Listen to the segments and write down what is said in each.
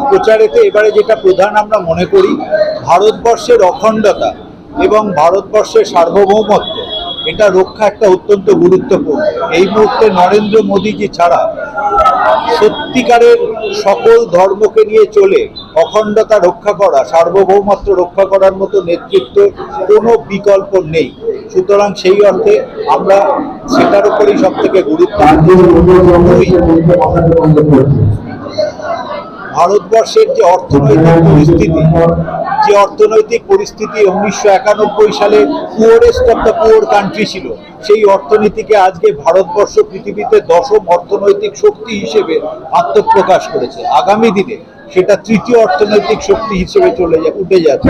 প্রচারেতে এবারে যেটা প্রধান আমরা মনে করি, ভারতবর্ষের অখণ্ডতা এবং ভারতবর্ষের সার্বভৌমত্ব এটা রক্ষা একটা অত্যন্ত গুরুত্বপূর্ণ। এই মুহূর্তে নরেন্দ্র মোদীজি ছাড়া সত্যিকারের সকল ধর্মকে নিয়ে চলে অখণ্ডতা রক্ষা করা, সার্বভৌমত্ব রক্ষা করার মতো নেতৃত্ব কোনো বিকল্প নেই। সুতরাং সেই অর্থে আমরা সেটার উপরেই সব থেকে গুরুত্ব দিই। ভারতবর্ষের যে অর্থনৈতিক পরিস্থিতি 1991 সালে poorest of the poor country ছিল, সেই অর্থনীতিকে আজকে ভারতবর্ষ পৃথিবীতে 10ম অর্থনৈতিক শক্তি হিসেবে আত্মপ্রকাশ করেছে। আগামী দিনে সেটা তৃতীয় অর্থনৈতিক শক্তি হিসেবে উঠে যাচ্ছে।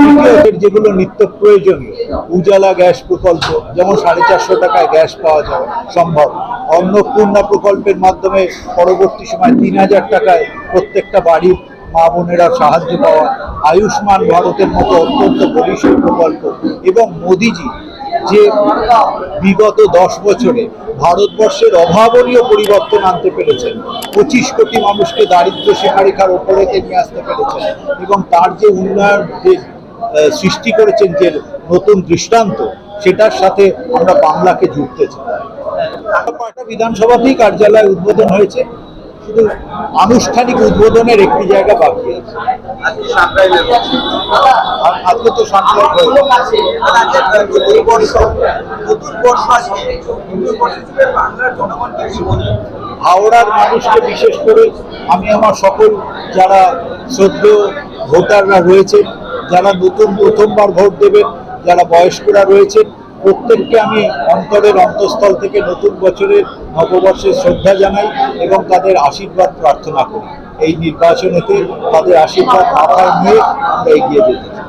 তৃতীয়দের যেগুলো নিত্য প্রয়োজনীয়, উজালা গ্যাস প্রকল্প, যেমন 450 টাকায় গ্যাস পাওয়া যাবে সম্ভব, অন্নপূর্ণা প্রকল্পের মাধ্যমে পরবর্তী সময় 3000 টাকায় প্রত্যেকটা বাড়ির মা বোনেরা সাহায্য পাওয়া, আয়ুষ্মান ভারতের মতো অত্যন্ত বলিষ্ঠ প্রকল্প, এবং মোদিজি যে বিগত 10 বছরে ভারতবর্ষের অভাবনীয় পরিবর্তন আনতে পেরেছেন, 25 কোটি মানুষকে দারিদ্র সীমারেখার ওপরে নিয়ে আসতে পেরেছেন, এবং তার যে উন্নয়ন যে সৃষ্টি করেছেন, যে নতুন দৃষ্টান্ত, সেটার সাথে আমরা বাংলাকে জুড়তে চাই। পাটা বিধানসভাতেই কার্যালয় উদ্বোধন হয়েছে, শুধু আনুষ্ঠানিক উদ্বোধনের একটি জায়গা বাকি আছে। আজকে তো হাওড়ার মানুষকে বিশেষ করে আমি আমার সকল যারা শ্রদ্ধেয় ভোটাররা রয়েছেন, যারা প্রথমবার ভোট দেবেন, যারা বয়স্করা রয়েছেন, প্রত্যেককে আমি অন্তরের অন্তঃস্থল থেকে নতুন বছরের নববর্ষের শ্রদ্ধা জানাই এবং তাদের আশীর্বাদ প্রার্থনা করি। এই নির্বাচনেতে তাদের আশীর্বাদ মাথায় নিয়ে আমরা এগিয়ে যেতে চাই।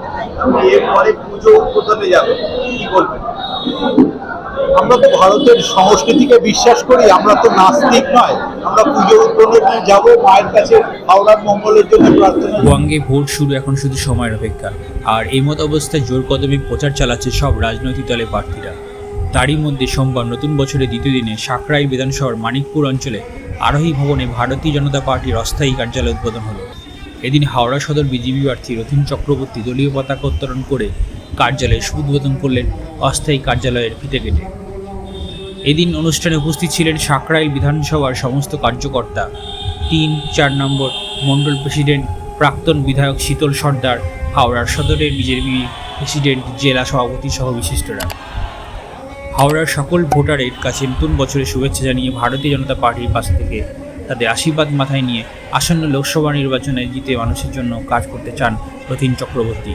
এরপরে পুজো উদ্বোধনে যাবে, কি বলবেন? আমরা তো ভারতের সংস্কৃতিকে বিশ্বাস করি, আমরা তো নাস্তিক নয়। আমরা পুজো উদ্বোধনে যাব, মায়ের কাছে হাওড়ার মঙ্গলের জন্য প্রার্থনা। ওয়াঙ্গে ভোট শুরু এখন শুধু সময়ের অপেক্ষা, আর এই মত অবস্থায় জোর কদমে প্রচার চালাচ্ছে সব রাজনৈতিক দলের প্রার্থীরা। তারই মধ্যে সোমবার নতুন বছরের দ্বিতীয় দিনে সাঁকরাইল বিধানসভার মানিকপুর অঞ্চলে আরোহী ভবনে ভারতীয় জনতা পার্টির অস্থায়ী কার্যালয় উদ্বোধন হলো। এদিন হাওড়া সদর বিজেপি প্রার্থী রথীন চক্রবর্তী দলীয় পতাকা উত্তোলন করে কার্যালয়ের উদ্বোধন করলেন অস্থায়ী কার্যালয়ের ফিতে কেটে। এদিন অনুষ্ঠানে উপস্থিত ছিলেন সাঁকরাইল বিধানসভার সমস্ত কার্যকর্তা, 3-4 নম্বর মণ্ডল প্রেসিডেন্ট, প্রাক্তন বিধায়ক শীতল সর্দার, হাওড়ার সদরের বিজেপি প্রেসিডেন্ট, জেলা সভাপতি সহ বিশিষ্টরা। হাওড়ার সকল ভোটারের কাছে নতুন বছরের শুভেচ্ছা জানিয়ে ভারতীয় জনতা পার্টির পাশ থেকে তাদের আশীর্বাদ মাথায় নিয়ে আসন্ন লোকসভা নির্বাচনে জিতে মানুষের জন্য কাজ করতে চান রথীন চক্রবর্তী।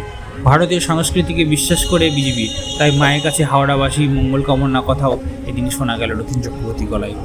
ভারতীয় সংস্কৃতিকে বিশ্বাস করে বিজেপি, তাই মায়ের কাছে হাওড়াবাসী মঙ্গল কামনা কথাও এদিন শোনা গেল রথীন চক্রবর্তী গলায়।